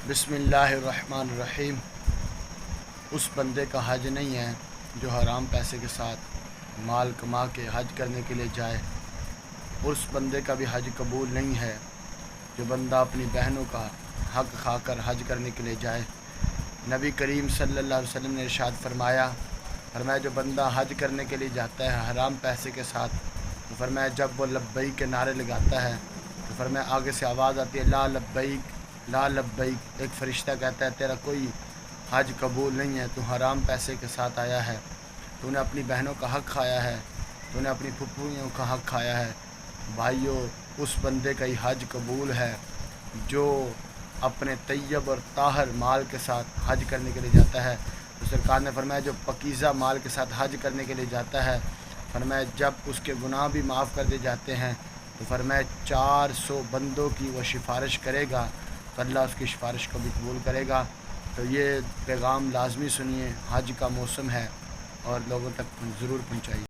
بسم اللہ الرحمن الرحیم۔ اس بندے کا حج نہیں ہے جو حرام پیسے کے ساتھ مال کما کے حج کرنے کے لیے جائے۔ اس بندے کا بھی حج قبول نہیں ہے جو بندہ اپنی بہنوں کا حق کھا کر حج کرنے کے لیے جائے۔ نبی کریم صلی اللہ علیہ وسلم نے ارشاد فرمایا جو بندہ حج کرنے کے لیے جاتا ہے حرام پیسے کے ساتھ، تو فرمایا جب وہ لبیک کے نعرے لگاتا ہے تو فرمایا آگے سے آواز آتی ہے لا لبیک لا لبیک۔ ایک فرشتہ کہتا ہے تیرا کوئی حج قبول نہیں ہے، تو حرام پیسے کے ساتھ آیا ہے، تو نے اپنی بہنوں کا حق کھایا ہے، تو نے اپنی پھپھویوں کا حق کھایا ہے۔ بھائیو، اس بندے کا ہی حج قبول ہے جو اپنے طیب اور طاہر مال کے ساتھ حج کرنے کے لیے جاتا ہے۔ تو سرکار نے فرمایا جو پاکیزہ مال کے ساتھ حج کرنے کے لیے جاتا ہے، فرمایا جب اس کے گناہ بھی معاف کر دیے جاتے ہیں تو فرمایا 400 بندوں کی وہ سفارش کرے گا تو اللہ اس کی سفارش کو بھی قبول کرے گا۔ تو یہ پیغام لازمی سنیے، حج کا موسم ہے اور لوگوں تک ضرور پہنچائیے۔